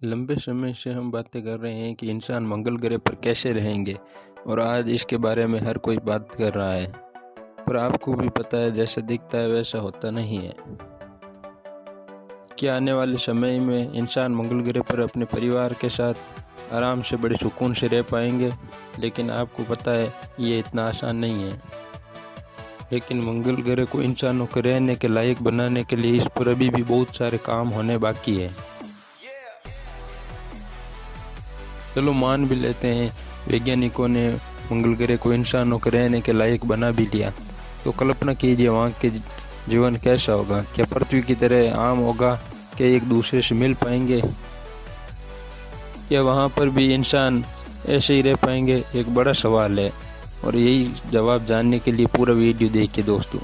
लंबे समय से हम बातें कर रहे हैं कि इंसान मंगल ग्रह पर कैसे रहेंगे और आज इसके बारे में हर कोई बात कर रहा है। पर आपको भी पता है, जैसा दिखता है वैसा होता नहीं है। क्या आने वाले समय में इंसान मंगल ग्रह पर अपने परिवार के साथ आराम से बड़े सुकून से रह पाएंगे? लेकिन आपको पता है ये इतना आसान नहीं है। लेकिन मंगल ग्रह को इंसानों को रहने के लायक बनाने के लिए इस पर अभी भी बहुत सारे काम होने बाकी है। चलो मान भी लेते हैं वैज्ञानिकों ने मंगल ग्रह को इंसानों के रहने के लायक बना भी लिया, तो कल्पना कीजिए वहाँ के जीवन कैसा होगा। क्या पृथ्वी की तरह आम होगा? क्या एक दूसरे से मिल पाएंगे? क्या वहाँ पर भी इंसान ऐसे ही रह पाएंगे? एक बड़ा सवाल है, और यही जवाब जानने के लिए पूरा वीडियो देखिए दोस्तों।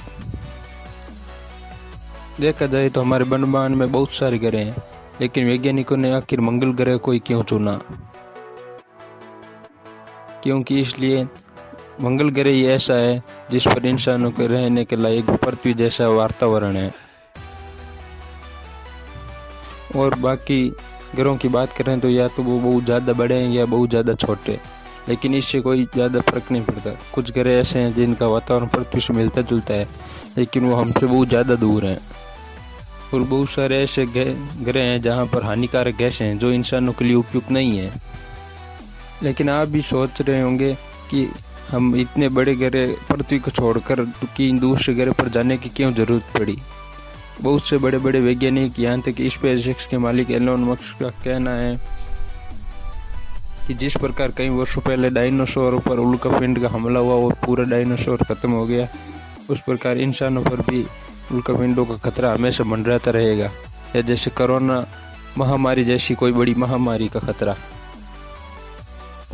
देखा जाए तो हमारे ब्रह्मांड में बहुत सारे ग्रह हैं, लेकिन वैज्ञानिकों ने आखिर मंगल ग्रह को ही क्यों चुना? क्योंकि इसलिए मंगल ग्रह ही ऐसा है जिस पर इंसानों के रहने के लायक पृथ्वी जैसा वातावरण है। और बाकी ग्रहों की बात करें तो या तो वो बहुत ज़्यादा बड़े हैं या बहुत ज़्यादा छोटे, लेकिन इससे कोई ज़्यादा फर्क नहीं पड़ता। कुछ ग्रह ऐसे हैं जिनका वातावरण पृथ्वी से मिलता जुलता है, लेकिन वो हमसे बहुत ज़्यादा दूर हैं। और बहुत सारे ऐसे ग्रह हैं जहाँ पर हानिकारक गैसें हैं जो इंसानों के लिए उपयुक्त नहीं है। लेकिन आप भी सोच रहे होंगे कि हम इतने बड़े ग्रह पृथ्वी को छोड़कर कि दूसरे ग्रह पर जाने की क्यों ज़रूरत पड़ी। बहुत से बड़े बड़े वैज्ञानिक, यहाँ तक स्पेसएक्स के मालिक एलोन मस्क का कहना है कि जिस प्रकार कई वर्षों पहले डायनासोर पर उल्कापिंड का हमला हुआ और पूरा डायनासोर खत्म हो गया, उस प्रकार इंसानों पर भी उल्कापिंडों का खतरा हमेशा मंडराता रहेगा, या जैसे कोरोना महामारी जैसी कोई बड़ी महामारी का खतरा।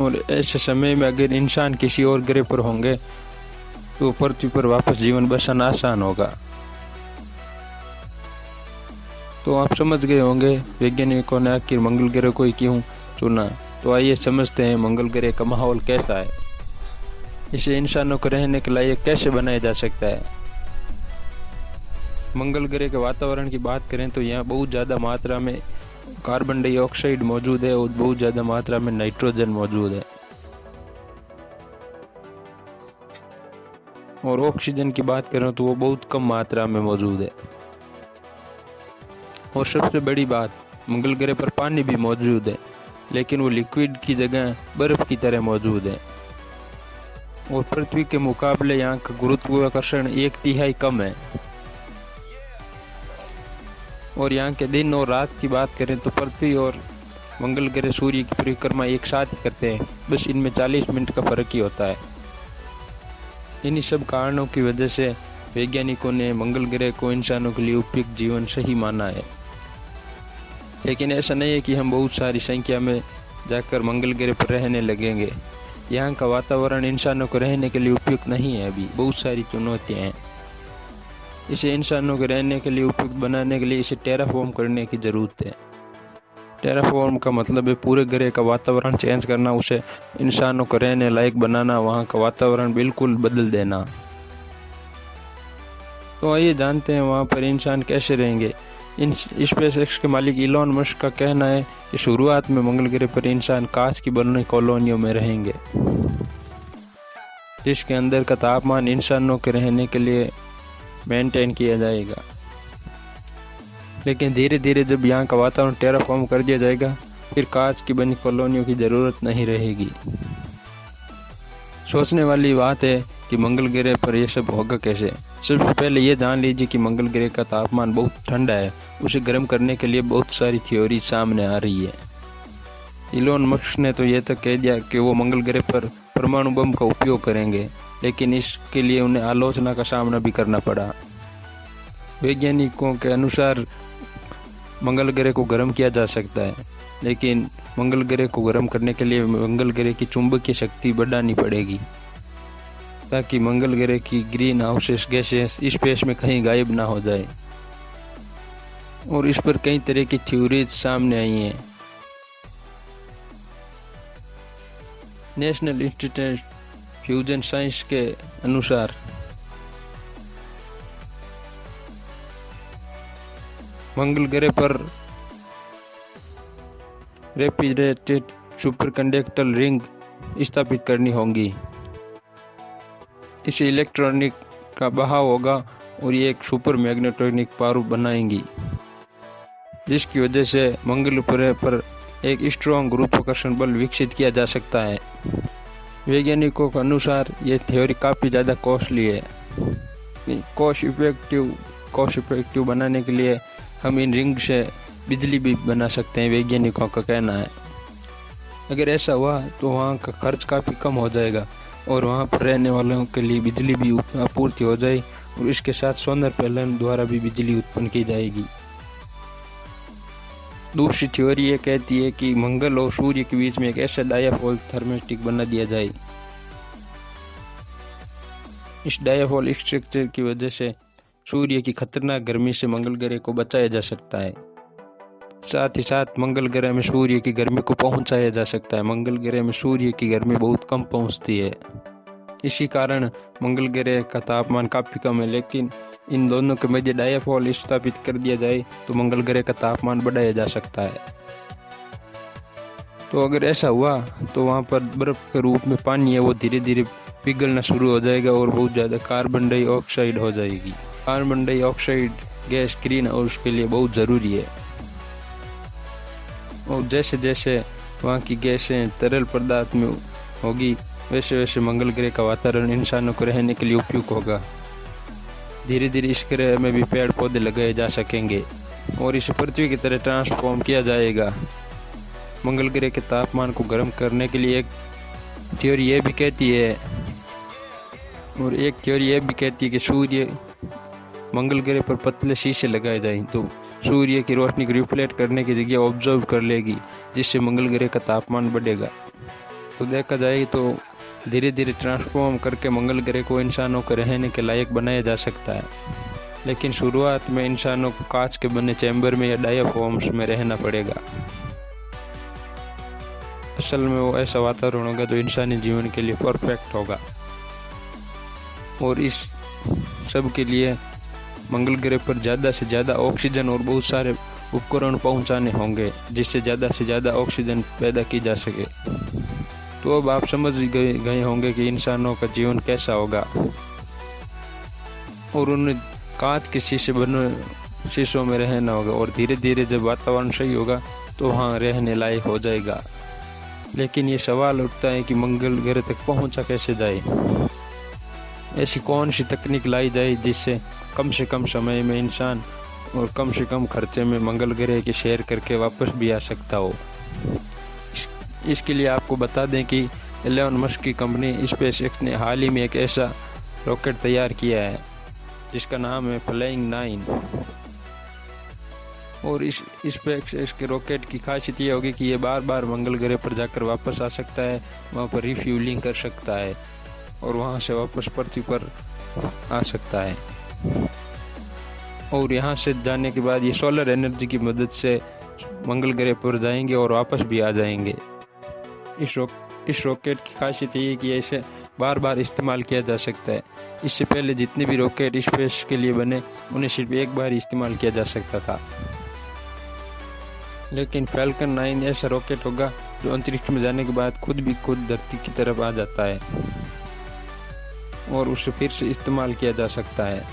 और ऐसे समय में अगर इंसान किसी और ग्रह पर होंगे तो पृथ्वी पर वापस जीवन बसाना आसान होगा। तो आप समझ गए होंगे वैज्ञानिकों ने आखिर मंगल ग्रह को ही क्यों चुना। तो आइए समझते हैं मंगल ग्रह का माहौल कैसा है, इसे इंसानों को रहने के लायक कैसे बनाया जा सकता है। मंगल ग्रह के वातावरण की बात करें तो यहाँ बहुत ज़्यादा मात्रा में कार्बन डाइऑक्साइड मौजूद है और बहुत ज़्यादा मात्रा में नाइट्रोजन मौजूद है। और ऑक्सीजन की बात करें तो वो बहुत कम मात्रा में मौजूद है। और सबसे बड़ी बात, मंगल ग्रह पर पानी भी मौजूद है, लेकिन वो लिक्विड की जगह बर्फ की तरह मौजूद है। और पृथ्वी के मुकाबले यहाँ का गुरुत्वाकर्षण 1/3 कम है। और यहाँ के दिन और रात की बात करें तो पृथ्वी और मंगल ग्रह सूर्य की परिक्रमा एक साथ ही करते हैं, बस इनमें 40 मिनट का फर्क ही होता है। इन्हीं सब कारणों की वजह से वैज्ञानिकों ने मंगल ग्रह को इंसानों के लिए उपयुक्त जीवन सही माना है। लेकिन ऐसा नहीं है कि हम बहुत सारी संख्या में जाकर मंगल ग्रह पर रहने लगेंगे। यहाँ का वातावरण इंसानों को रहने के लिए उपयुक्त नहीं है। अभी बहुत सारी चुनौतियाँ हैं। इसे इंसानों के रहने के लिए उपयुक्त बनाने के लिए इसे टेराफॉर्म करने की ज़रूरत है। टेराफॉर्म का मतलब है पूरे ग्रह का वातावरण चेंज करना, उसे इंसानों को रहने लायक बनाना, वहाँ का वातावरण बिल्कुल बदल देना। तो आइए जानते हैं वहाँ पर इंसान कैसे रहेंगे। स्पेसएक्स के मालिक एलोन मस्क का कहना है कि शुरुआत में मंगल ग्रह पर इंसान कांच की बनी कॉलोनियों में रहेंगे, जिसके अंदर का तापमान इंसानों के रहने के लिए मेंटेन किया जाएगा। लेकिन धीरे धीरे जब यहाँ का वातावरण टेराफॉर्म कर दिया जाएगा, फिर कांच की बनी कॉलोनियों की ज़रूरत नहीं रहेगी। सोचने वाली बात है कि मंगल ग्रह पर यह सब होगा कैसे। सबसे पहले ये जान लीजिए कि मंगल ग्रह का तापमान बहुत ठंडा है। उसे गर्म करने के लिए बहुत सारी थ्योरी सामने आ रही है। एलोन मस्क ने तो यह तक कह दिया कि वो मंगल ग्रह पर परमाणु बम का उपयोग करेंगे, लेकिन इसके लिए उन्हें आलोचना का सामना भी करना पड़ा। वैज्ञानिकों के अनुसार मंगल ग्रह को गर्म किया जा सकता है, लेकिन मंगल ग्रह को गर्म करने के लिए मंगल ग्रह की चुंबकीय शक्ति बढ़ानी पड़ेगी, ताकि मंगल ग्रह की ग्रीन हाउस गैसेस स्पेस में कहीं गायब ना हो जाए। और इस पर कई तरह की थ्योरीज सामने आई हैं। नेशनल इंस्टीट्यूट फ्यूजन साइंस के अनुसार मंगल ग्रह पर रेफ्रिजरेटेड सुपरकंडक्टर रिंग स्थापित करनी होंगी। इससे इलेक्ट्रॉनिक का बहाव होगा और ये एक सुपर मैग्नेटोनिक पावर बनाएंगी, जिसकी वजह से मंगल ग्रह पर एक स्ट्रॉन्ग गुरुत्वाकर्षण बल विकसित किया जा सकता है। वैज्ञानिकों के अनुसार ये थ्योरी काफ़ी ज़्यादा कॉस्टली है। कॉस्ट इफेक्टिव बनाने के लिए हम इन रिंग से बिजली भी बना सकते हैं, वैज्ञानिकों का कहना है। अगर ऐसा हुआ तो वहाँ का खर्च काफ़ी कम हो जाएगा और वहाँ पर रहने वालों के लिए बिजली भी आपूर्ति हो जाए और इसके साथ सोलर पैनल द्वारा भी बिजली उत्पन्न की जाएगी। दूसरी थ्योरी ये कहती है कि मंगल और सूर्य के बीच में एक ऐसा डायापोल थर्मेस्टिक बना दिया जाए। इस डायापोल स्ट्रक्चर की वजह से सूर्य की खतरनाक गर्मी से मंगल ग्रह को बचाया जा सकता है। साथ ही साथ मंगल ग्रह में सूर्य की गर्मी को पहुंचाया जा सकता है। मंगल ग्रह में सूर्य की गर्मी बहुत कम पहुंचती है, इसी कारण मंगल ग्रह का तापमान काफ़ी कम है। लेकिन इन दोनों के मध्य डायापोल स्थापित कर दिया जाए तो मंगल ग्रह का तापमान बढ़ाया जा सकता है। तो अगर ऐसा हुआ तो वहाँ पर बर्फ के रूप में पानी है वो धीरे धीरे पिघलना शुरू हो जाएगा और बहुत ज़्यादा कार्बन डाइऑक्साइड हो जाएगी। Carbon dioxide gas green house के लिए बहुत ज़रूरी है और जैसे जैसे वहाँ की गैसें तरल पदार्थ में होगी वैसे वैसे मंगल ग्रह का वातावरण इंसानों को रहने के लिए उपयुक्त होगा। धीरे धीरे इस ग्रह में भी पेड़ पौधे लगाए जा सकेंगे और इसे पृथ्वी की तरह ट्रांसफॉर्म किया जाएगा। मंगल ग्रह के तापमान को गर्म करने के लिए एक थ्योरी ये भी कहती है कि सूर्य मंगल ग्रह पर पतले शीशे लगाए जाएं तो सूर्य की रोशनी को रिफ्लेक्ट करने की जगह ऑब्जर्व कर लेगी, जिससे मंगल ग्रह का तापमान बढ़ेगा। तो देखा जाए तो धीरे धीरे ट्रांसफॉर्म करके मंगल ग्रह को इंसानों को रहने के लायक बनाया जा सकता है। लेकिन शुरुआत में इंसानों को कांच के बने चैम्बर में या डायाफ्राम्स में रहना पड़ेगा। असल में वो ऐसा वातावरण होगा जो इंसानी जीवन के लिए परफेक्ट होगा और इस सब के लिए मंगल ग्रह पर ज़्यादा से ज़्यादा ऑक्सीजन और बहुत सारे उपकरण पहुंचाने होंगे, जिससे ज़्यादा से ज़्यादा ऑक्सीजन पैदा की जा सके। तो अब आप समझ गए होंगे कि इंसानों का जीवन कैसा होगा और उन्हें कांच के शीशों में रहना होगा और धीरे धीरे जब वातावरण सही होगा तो वहाँ रहने लायक हो जाएगा। लेकिन ये सवाल उठता है कि मंगल ग्रह तक पहुँचा कैसे जाए। ऐसी कौन सी तकनीक लाई जाए जिससे कम से कम समय में इंसान और कम से कम खर्चे में मंगल ग्रह की सैर करके वापस भी आ सकता हो। इसके लिए आपको बता दें कि एलन मस्क की कंपनी स्पेसएक्स ने हाल ही में एक ऐसा रॉकेट तैयार किया है जिसका नाम है फ्लाइंग 9 और इस स्पेसएक्स के रॉकेट की खासियत ये होगी कि ये बार बार मंगल ग्रह पर जाकर वापस आ सकता है, वहाँ पर रिफ्यूलिंग कर सकता है और वहाँ से वापस पृथ्वी पर आ सकता है। और यहाँ से जाने के बाद ये सोलर एनर्जी की मदद से मंगल ग्रह पर जाएंगे और वापस भी आ जाएंगे। इस रॉकेट की खासियत ये है कि इसे बार बार इस्तेमाल किया जा सकता है। इससे पहले जितने भी रॉकेट स्पेस के लिए बने उन्हें सिर्फ एक बार इस्तेमाल किया जा सकता था। लेकिन फैल्कन 9 ऐसा रॉकेट होगा जो अंतरिक्ष में जाने के बाद खुद धरती की तरफ आ जाता है और उसे फिर से इस्तेमाल किया जा सकता है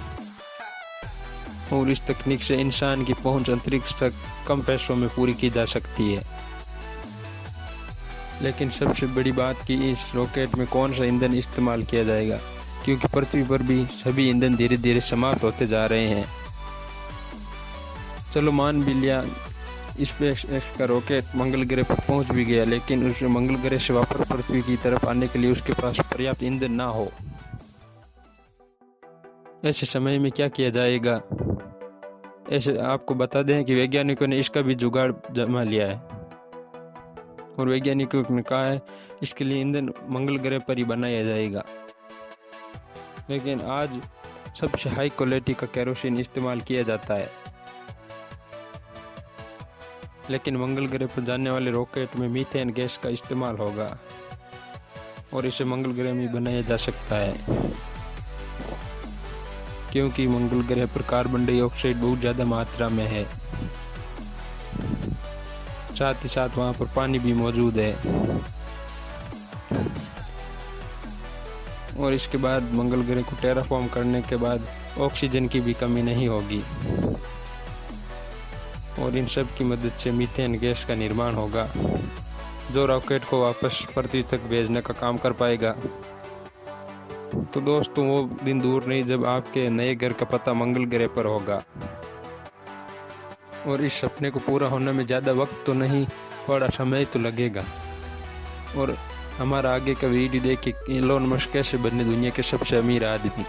और इस तकनीक से इंसान की पहुंच अंतरिक्ष तक कम पैसों में पूरी की जा सकती है। लेकिन सबसे बड़ी बात कि इस रॉकेट में कौन सा ईंधन इस्तेमाल किया जाएगा, क्योंकि पृथ्वी पर भी सभी ईंधन धीरे धीरे समाप्त होते जा रहे हैं। चलो मान भी लिया स्पेसएक्स का रॉकेट मंगल ग्रह पर पहुंच भी गया, लेकिन उस मंगल ग्रह से वापस पृथ्वी की तरफ आने के लिए उसके पास पर्याप्त ईंधन ना हो। ऐसे समय में क्या किया जाएगा? ऐसे आपको बता दें कि वैज्ञानिकों ने इसका भी जुगाड़ जमा लिया है और वैज्ञानिकों ने कहा है इसके लिए ईंधन मंगल ग्रह पर ही बनाया जाएगा। लेकिन आज सबसे हाई क्वालिटी का केरोसिन इस्तेमाल किया जाता है, लेकिन मंगल ग्रह पर जाने वाले रॉकेट में मीथेन गैस का इस्तेमाल होगा और इसे मंगल ग्रह में बनाया जा सकता है, क्योंकि मंगल ग्रह पर कार्बन डाइऑक्साइड बहुत ज़्यादा मात्रा में है। साथ ही साथ वहाँ पर पानी भी मौजूद है। और इसके बाद मंगल ग्रह को टेराफॉर्म करने के बाद ऑक्सीजन की भी कमी नहीं होगी और इन सब की मदद से मीथेन गैस का निर्माण होगा जो रॉकेट को वापस पृथ्वी तक भेजने का काम कर पाएगा। तो दोस्तों वो दिन दूर नहीं जब आपके नए घर का पता मंगल ग्रह पर होगा और इस सपने को पूरा होने में ज़्यादा वक्त तो नहीं, थोड़ा समय तो लगेगा। और हमारा आगे का वीडियो देखिए इलोन मस्क कैसे बने दुनिया के सबसे अमीर आदमी।